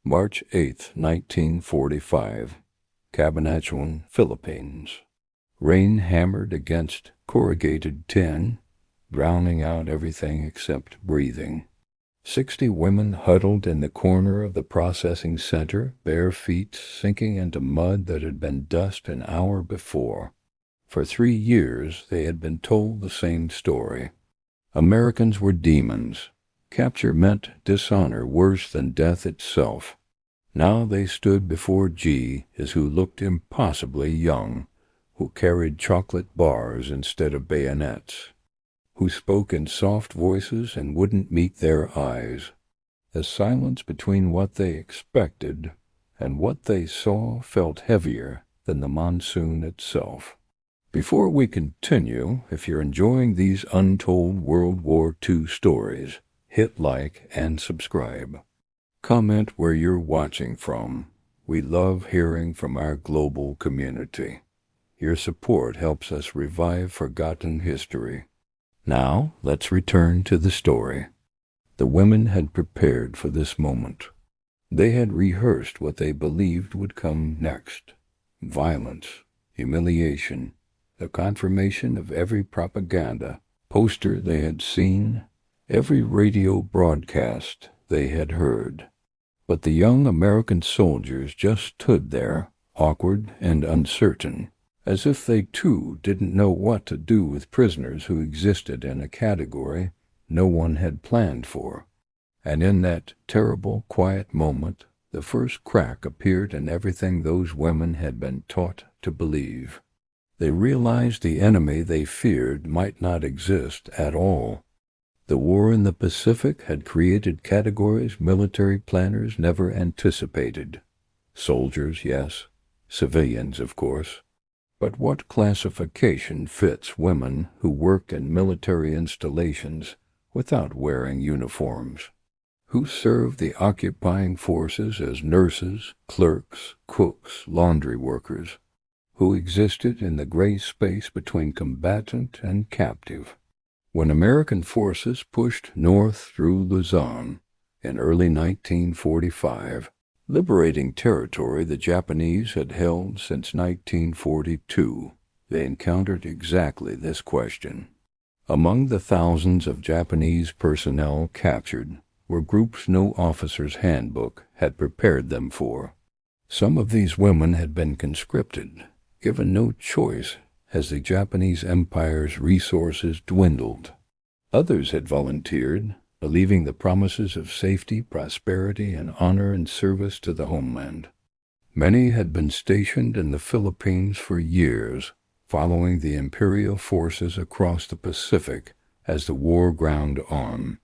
March 8, 1945, Cabanatuan, Philippines. Rain hammered against corrugated tin, drowning out everything except breathing. 60 women huddled in the corner of the processing center, bare feet sinking into mud that had been dust an hour before. For 3 years they had been told the same story. Americans were demons. Capture meant dishonor worse than death itself. Now they stood before G as who looked impossibly young, who carried chocolate bars instead of bayonets, who spoke in soft voices and wouldn't meet their eyes. The silence between what they expected and what they saw felt heavier than the monsoon itself. Before we continue, if you're enjoying these untold World War II stories, hit like and subscribe. Comment where you're watching from. We love hearing from our global community. Your support helps us revive forgotten history. Now, let's return to the story. The women had prepared for this moment. They had rehearsed what they believed would come next. Violence, humiliation, the confirmation of every propaganda poster they had seen, every radio broadcast they had heard. But the young American soldiers just stood there, awkward and uncertain, as if they too didn't know what to do with prisoners who existed in a category no one had planned for. And in that terrible, quiet moment, the first crack appeared in everything those women had been taught to believe. They realized the enemy they feared might not exist at all. The war in the Pacific had created categories military planners never anticipated. Soldiers, yes. Civilians, of course. But what classification fits women who work in military installations without wearing uniforms? Who serve the occupying forces as nurses, clerks, cooks, laundry workers? Who existed in the gray space between combatant and captive? When American forces pushed north through Luzon in early 1945, liberating territory the Japanese had held since 1942, they encountered exactly this question. Among the thousands of Japanese personnel captured were groups no officer's handbook had prepared them for. Some of these women had been conscripted, given no choice as the Japanese Empire's resources dwindled. Others had volunteered, believing the promises of safety, prosperity, and honor in service to the homeland. Many had been stationed in the Philippines for years, following the Imperial forces across the Pacific as the war ground on.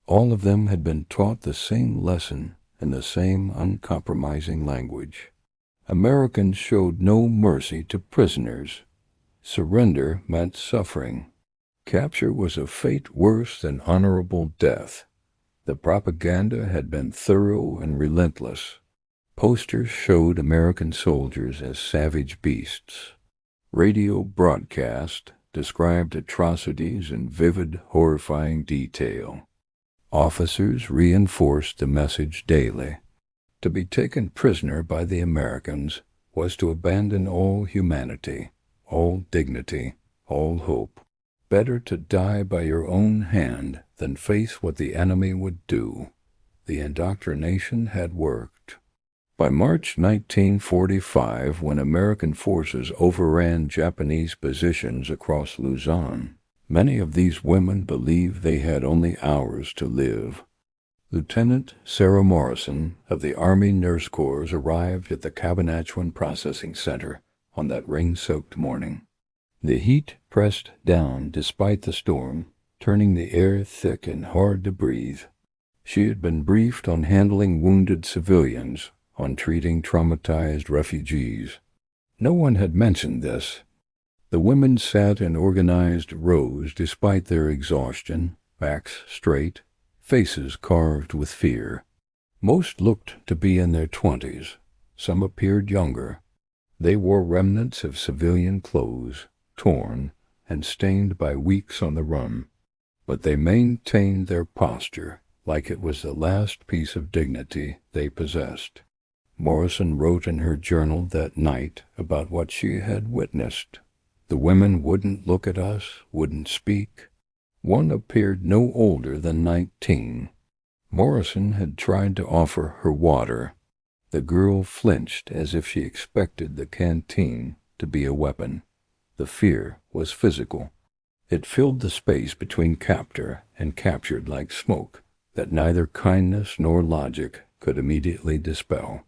All of them had been taught the same lesson in the same uncompromising language. Americans showed no mercy to prisoners. Surrender meant suffering. Capture was a fate worse than honorable death. The propaganda had been thorough and relentless. Posters showed American soldiers as savage beasts. Radio broadcast described atrocities in vivid, horrifying detail. Officers reinforced the message daily. To be taken prisoner by the Americans was to abandon all humanity, all dignity, all hope. Better to die by your own hand than face what the enemy would do. The indoctrination had worked. By March 1945, when American forces overran Japanese positions across Luzon, many of these women believed they had only hours to live. Lieutenant Sarah Morrison of the Army Nurse Corps arrived at the Cabanatuan Processing Center on that rain-soaked morning. The heat pressed down despite the storm, turning the air thick and hard to breathe. She had been briefed on handling wounded civilians, on treating traumatized refugees. No one had mentioned this. The women sat in organized rows despite their exhaustion, backs straight, faces carved with fear. Most looked to be in their 20s. Some appeared younger. They wore remnants of civilian clothes, torn and stained by weeks on the run. But they maintained their posture, like it was the last piece of dignity they possessed. Morrison wrote in her journal that night about what she had witnessed. The women wouldn't look at us, wouldn't speak. One appeared no older than 19. Morrison had tried to offer her water. The girl flinched as if she expected the canteen to be a weapon. The fear was physical. It filled the space between captor and captured like smoke that neither kindness nor logic could immediately dispel.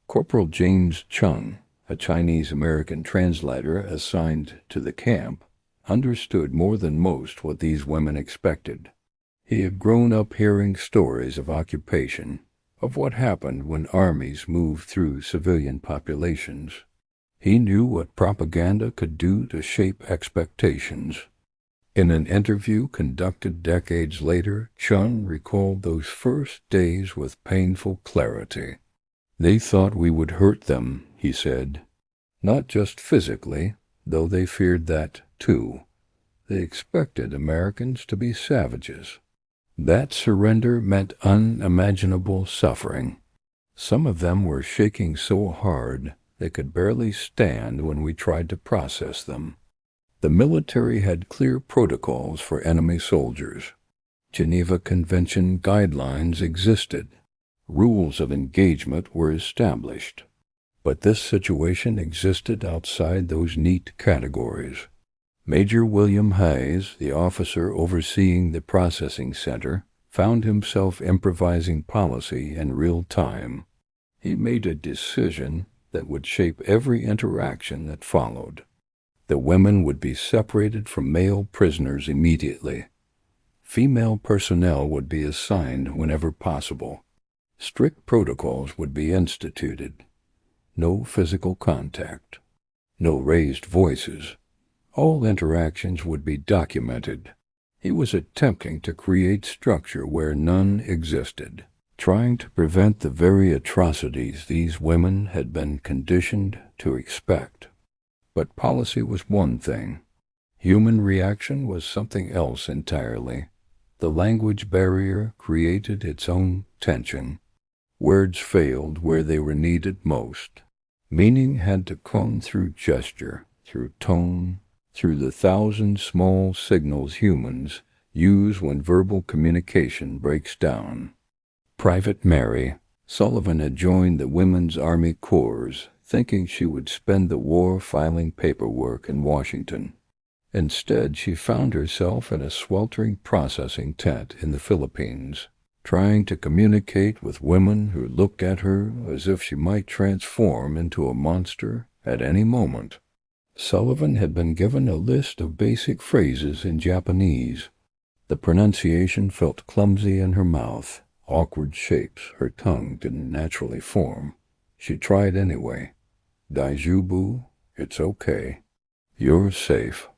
Corporal James Chung, a Chinese-American translator assigned to the camp, understood more than most what these women expected. He had grown up hearing stories of occupation, of what happened when armies moved through civilian populations. He knew what propaganda could do to shape expectations. In an interview conducted decades later, Chung recalled those first days with painful clarity. They thought we would hurt them, he said. Not just physically, though they feared that, too. They expected Americans to be savages. That surrender meant unimaginable suffering. Some of them were shaking so hard they could barely stand when we tried to process them. The military had clear protocols for enemy soldiers. Geneva Convention guidelines existed. Rules of engagement were established. But this situation existed outside those neat categories. Major William Hayes, the officer overseeing the processing center, found himself improvising policy in real time. He made a decision that would shape every interaction that followed. The women would be separated from male prisoners immediately. Female personnel would be assigned whenever possible. Strict protocols would be instituted. No physical contact. No raised voices. All interactions would be documented. He was attempting to create structure where none existed, trying to prevent the very atrocities these women had been conditioned to expect. But policy was one thing. Human reaction was something else entirely. The language barrier created its own tension. Words failed where they were needed most. Meaning had to come through gesture, through tone, through the thousand small signals humans use when verbal communication breaks down. Private Mary Sullivan had joined the Women's Army Corps, thinking she would spend the war filing paperwork in Washington. Instead, she found herself in a sweltering processing tent in the Philippines, trying to communicate with women who looked at her as if she might transform into a monster at any moment. Sullivan had been given a list of basic phrases in Japanese. The pronunciation felt clumsy in her mouth, awkward shapes her tongue didn't naturally form. She tried anyway. Daijoubu, it's okay. You're safe.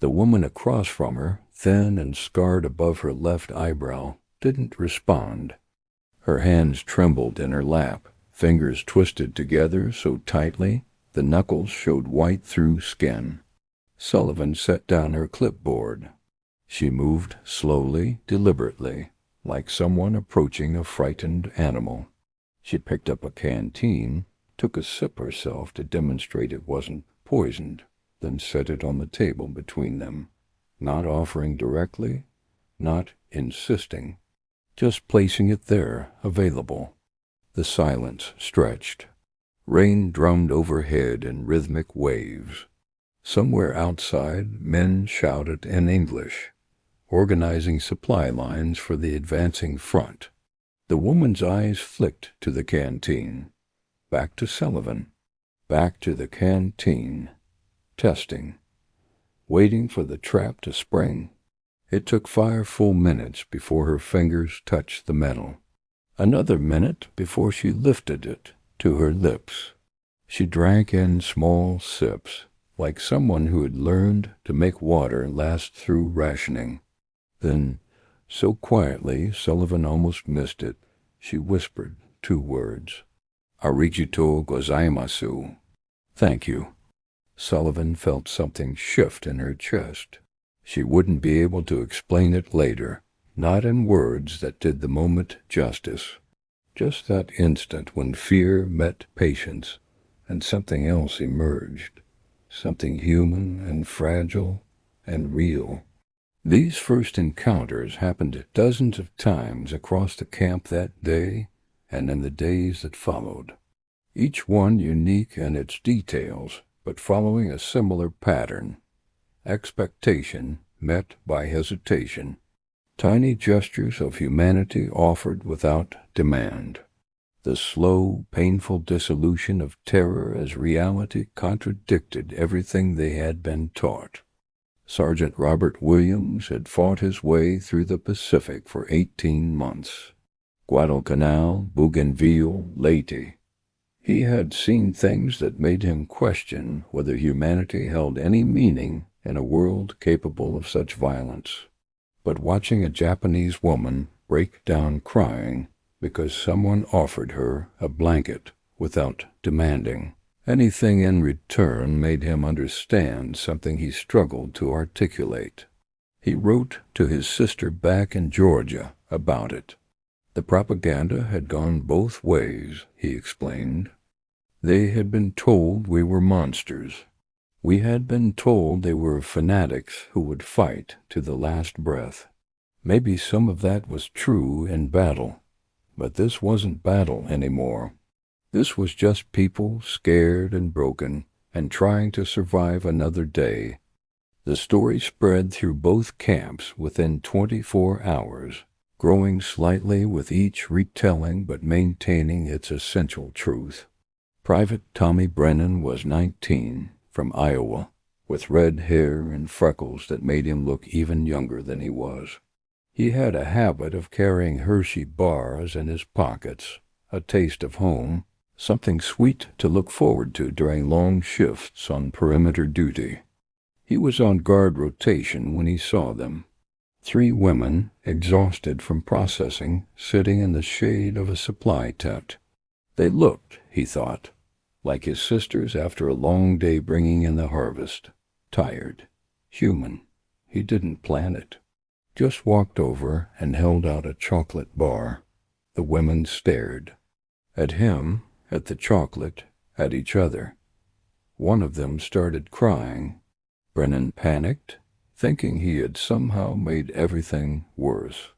The woman across from her, thin and scarred above her left eyebrow, didn't respond. Her hands trembled in her lap, fingers twisted together so tightly the knuckles showed white through skin. Sullivan set down her clipboard. She moved slowly, deliberately, like someone approaching a frightened animal. She picked up a canteen, took a sip herself to demonstrate it wasn't poisoned, then set it on the table between them, not offering directly, not insisting, just placing it there, available. The silence stretched. Rain drummed overhead in rhythmic waves. Somewhere outside, men shouted in English, organizing supply lines for the advancing front. The woman's eyes flicked to the canteen. Back to Sullivan. Back to the canteen. Testing. Waiting for the trap to spring. It took 5 full minutes before her fingers touched the metal. Another minute before she lifted it to her lips. She drank in small sips, like someone who had learned to make water last through rationing. Then, so quietly Sullivan almost missed it, she whispered 2 words. Arigatou gozaimasu. Thank you. Sullivan felt something shift in her chest. She wouldn't be able to explain it later, not in words that did the moment justice. Just that instant when fear met patience and something else emerged, something human and fragile and real. These first encounters happened dozens of times across the camp that day and in the days that followed, each one unique in its details, but following a similar pattern. Expectation met by hesitation. Tiny gestures of humanity offered without demand. The slow, painful dissolution of terror as reality contradicted everything they had been taught. Sergeant Robert Williams had fought his way through the Pacific for 18 months. Guadalcanal, Bougainville, Leyte. He had seen things that made him question whether humanity held any meaning in a world capable of such violence. But watching a Japanese woman break down crying because someone offered her a blanket without demanding anything in return made him understand something he struggled to articulate. He wrote to his sister back in Georgia about it. The propaganda had gone both ways, he explained. They had been told we were monsters. We had been told they were fanatics who would fight to the last breath. Maybe some of that was true in battle, but this wasn't battle anymore. This was just people scared and broken and trying to survive another day. The story spread through both camps within 24 hours, growing slightly with each retelling but maintaining its essential truth. Private Tommy Brennan was 19, from Iowa, with red hair and freckles that made him look even younger than he was. He had a habit of carrying Hershey bars in his pockets, a taste of home, something sweet to look forward to during long shifts on perimeter duty. He was on guard rotation when he saw them. 3 women, exhausted from processing, sitting in the shade of a supply tent. They looked, he thought, like his sisters after a long day bringing in the harvest. Tired. Human. He didn't plan it. Just walked over and held out a chocolate bar. The women stared. At him, at the chocolate, at each other. One of them started crying. Brennan panicked, thinking he had somehow made everything worse.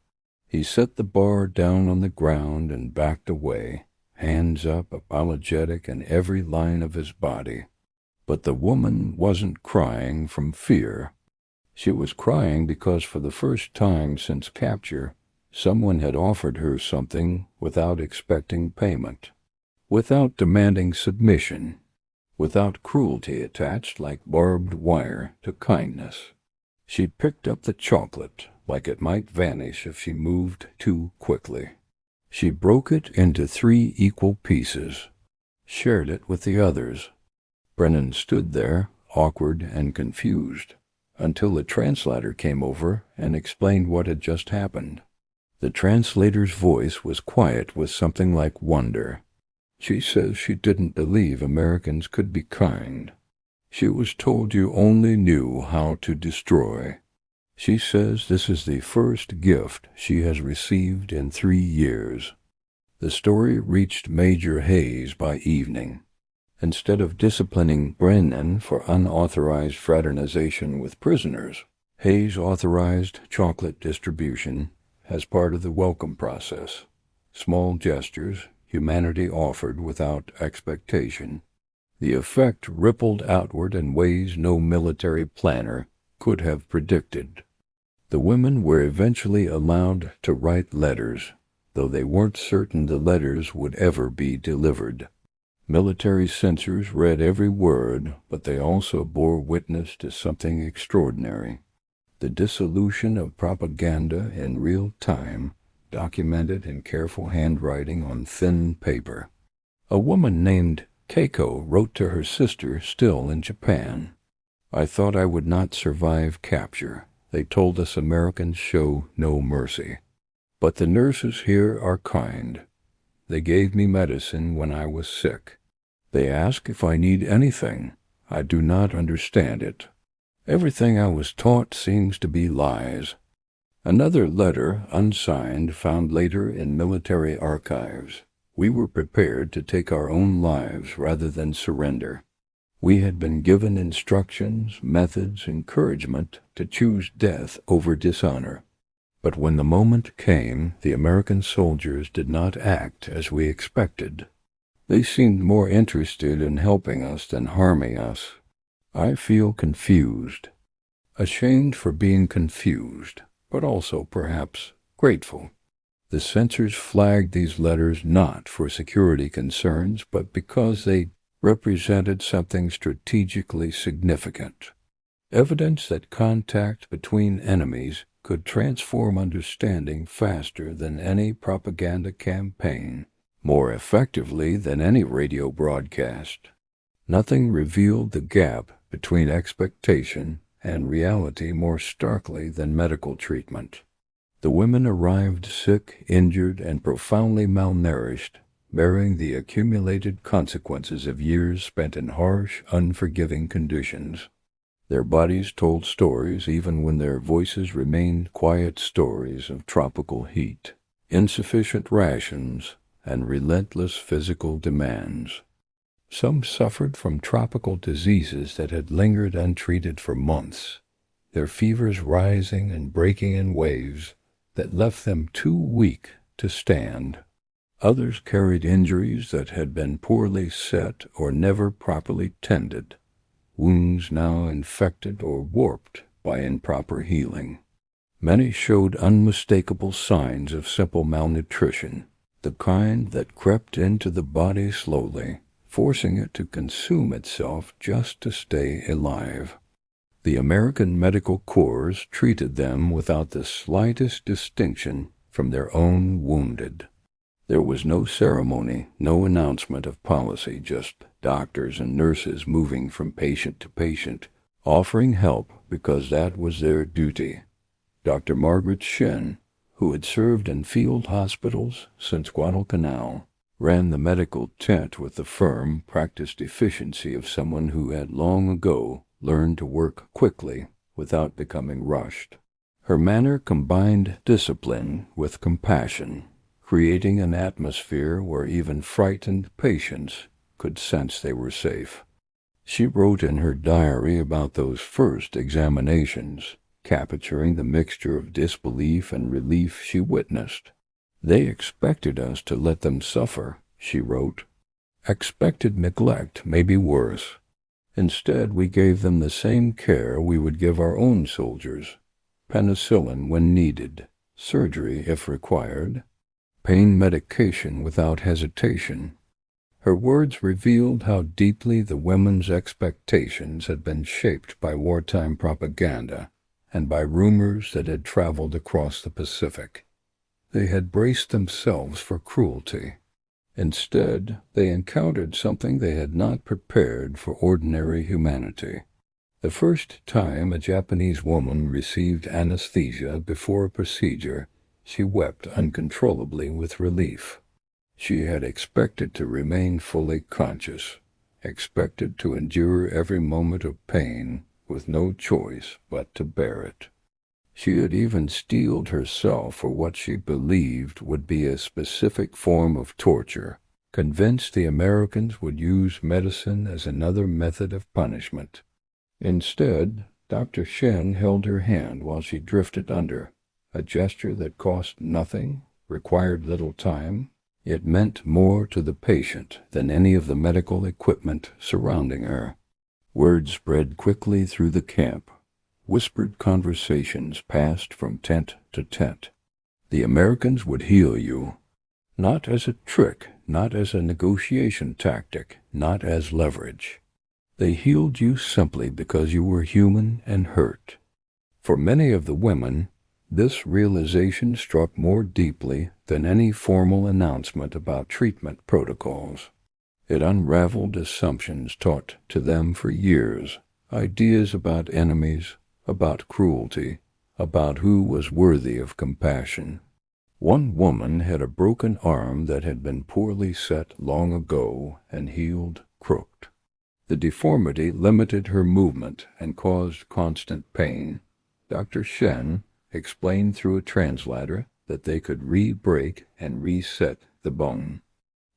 He set the bar down on the ground and backed away, hands up, apologetic in every line of his body. But the woman wasn't crying from fear. She was crying because for the first time since capture, someone had offered her something without expecting payment, without demanding submission, without cruelty attached like barbed wire to kindness. She picked up the chocolate like it might vanish if she moved too quickly. She broke it into 3 equal pieces, shared it with the others. Brennan stood there, awkward and confused, until the translator came over and explained what had just happened. The translator's voice was quiet with something like wonder. She says she didn't believe Americans could be kind. She was told you only knew how to destroy. She says this is the first gift she has received in 3 years. The story reached Major Hayes by evening. Instead of disciplining Brennan for unauthorized fraternization with prisoners, Hayes authorized chocolate distribution as part of the welcome process. Small gestures, humanity offered without expectation. The effect rippled outward in ways no military planner could have predicted. The women were eventually allowed to write letters, though they weren't certain the letters would ever be delivered. Military censors read every word, but they also bore witness to something extraordinary. The dissolution of propaganda in real time, documented in careful handwriting on thin paper. A woman named Keiko wrote to her sister still in Japan. I thought I would not survive capture. They told us Americans show no mercy. But the nurses here are kind. They gave me medicine when I was sick. They ask if I need anything. I do not understand it. Everything I was taught seems to be lies. Another letter, unsigned, found later in military archives. We were prepared to take our own lives rather than surrender. We had been given instructions, methods, encouragement to choose death over dishonor. But when the moment came, the American soldiers did not act as we expected. They seemed more interested in helping us than harming us. I feel confused, ashamed for being confused, but also perhaps grateful. The censors flagged these letters not for security concerns, but because they represented something strategically significant. Evidence that contact between enemies could transform understanding faster than any propaganda campaign, more effectively than any radio broadcast. Nothing revealed the gap between expectation and reality more starkly than medical treatment. The women arrived sick, injured, and profoundly malnourished, bearing the accumulated consequences of years spent in harsh, unforgiving conditions. Their bodies told stories even when their voices remained quiet stories of tropical heat, insufficient rations, and relentless physical demands. Some suffered from tropical diseases that had lingered untreated for months, their fevers rising and breaking in waves that left them too weak to stand. Others carried injuries that had been poorly set or never properly tended, wounds now infected or warped by improper healing. Many showed unmistakable signs of simple malnutrition, the kind that crept into the body slowly, forcing it to consume itself just to stay alive. The American Medical Corps treated them without the slightest distinction from their own wounded. There was no ceremony, no announcement of policy, just doctors and nurses moving from patient to patient, offering help because that was their duty. Dr. Margaret Shen, who had served in field hospitals since Guadalcanal, ran the medical tent with the firm, practiced efficiency of someone who had long ago learned to work quickly without becoming rushed. Her manner combined discipline with compassion, creating an atmosphere where even frightened patients could sense they were safe. She wrote in her diary about those first examinations, capturing the mixture of disbelief and relief she witnessed. They expected us to let them suffer, she wrote. Expected neglect may be worse. Instead, we gave them the same care we would give our own soldiers: penicillin when needed, surgery if required, pain medication without hesitation. Her words revealed how deeply the women's expectations had been shaped by wartime propaganda and by rumors that had traveled across the Pacific. They had braced themselves for cruelty. Instead, they encountered something they had not prepared for ordinary humanity. The first time a Japanese woman received anesthesia before a procedure, she wept uncontrollably with relief. She had expected to remain fully conscious, expected to endure every moment of pain with no choice but to bear it. She had even steeled herself for what she believed would be a specific form of torture, convinced the Americans would use medicine as another method of punishment. Instead, Dr. Shen held her hand while she drifted under, a gesture that cost nothing, required little time. It meant more to the patient than any of the medical equipment surrounding her. Word spread quickly through the camp. Whispered conversations passed from tent to tent. The Americans would heal you, not as a trick, not as a negotiation tactic, not as leverage. They healed you simply because you were human and hurt. For many of the women, this realization struck more deeply than any formal announcement about treatment protocols. It unraveled assumptions taught to them for years, ideas about enemies, about cruelty, about who was worthy of compassion. One woman had a broken arm that had been poorly set long ago and healed crooked. The deformity limited her movement and caused constant pain. Dr. Shen, explained through a translator that they could re-break and reset the bone.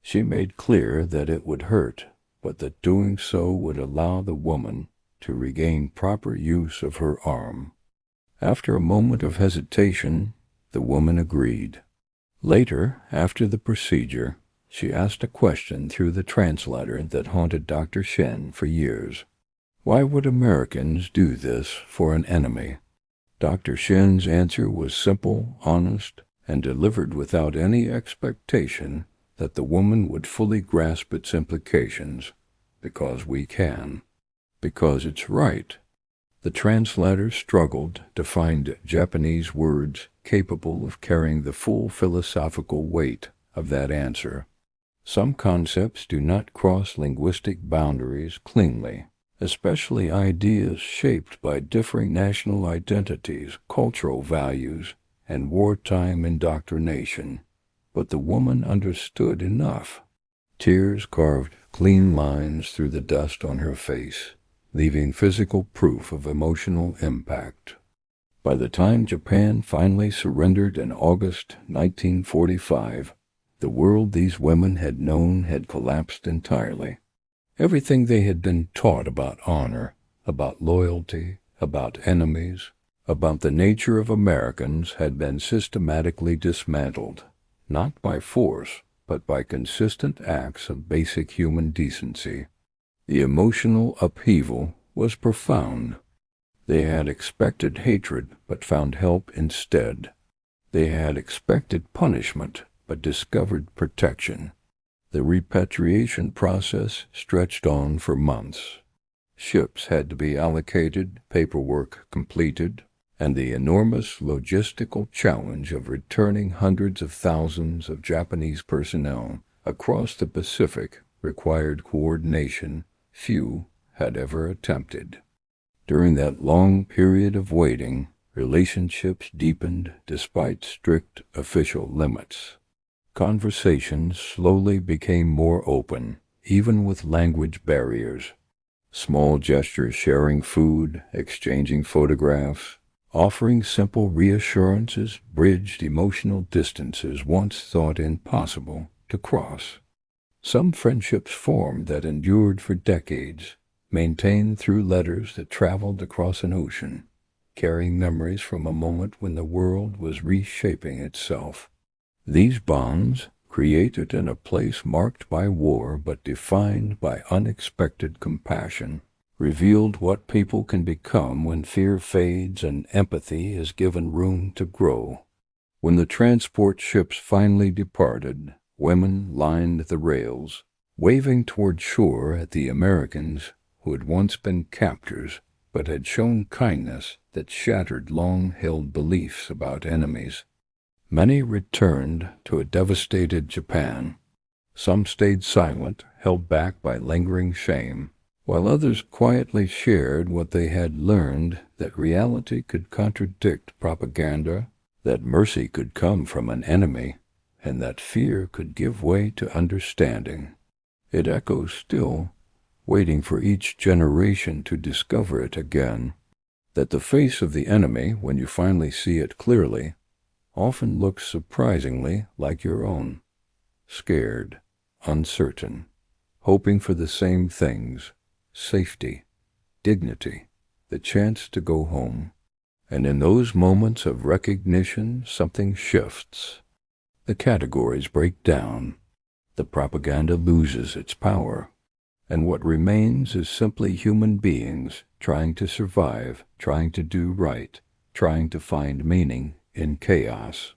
She made clear that it would hurt, but that doing so would allow the woman to regain proper use of her arm. After a moment of hesitation, the woman agreed. Later, after the procedure, she asked a question through the translator that haunted Dr. Shen for years. Why would Americans do this for an enemy? Dr. Shen's answer was simple, honest, and delivered without any expectation that the woman would fully grasp its implications. Because we can. Because it's right. The translator struggled to find Japanese words capable of carrying the full philosophical weight of that answer. Some concepts do not cross linguistic boundaries cleanly, especially ideas shaped by differing national identities, cultural values, and wartime indoctrination. But the woman understood enough. Tears carved clean lines through the dust on her face, leaving physical proof of emotional impact. By the time Japan finally surrendered in August 1945, the world these women had known had collapsed entirely. Everything they had been taught about honor, about loyalty, about enemies, about the nature of Americans had been systematically dismantled, not by force, but by consistent acts of basic human decency. The emotional upheaval was profound. They had expected hatred, but found help instead. They had expected punishment, but discovered protection. The repatriation process stretched on for months. Ships had to be allocated, paperwork completed, and the enormous logistical challenge of returning hundreds of thousands of Japanese personnel across the Pacific required coordination few had ever attempted. During that long period of waiting, relationships deepened despite strict official limits. Conversations slowly became more open, even with language barriers. Small gestures, sharing food, exchanging photographs, offering simple reassurances bridged emotional distances once thought impossible to cross. Some friendships formed that endured for decades, maintained through letters that traveled across an ocean, carrying memories from a moment when the world was reshaping itself. These bonds, created in a place marked by war but defined by unexpected compassion, revealed what people can become when fear fades and empathy is given room to grow. When the transport ships finally departed, women lined the rails, waving toward shore at the Americans who had once been captors but had shown kindness that shattered long-held beliefs about enemies. Many returned to a devastated Japan. Some stayed silent, held back by lingering shame, while others quietly shared what they had learned, that reality could contradict propaganda, that mercy could come from an enemy, and that fear could give way to understanding. It echoes still, waiting for each generation to discover it again, that the face of the enemy, when you finally see it clearly, often looks surprisingly like your own, scared, uncertain, hoping for the same things, safety, dignity, the chance to go home. And in those moments of recognition, something shifts. The categories break down. The propaganda loses its power. And what remains is simply human beings trying to survive, trying to do right, trying to find meaning in chaos.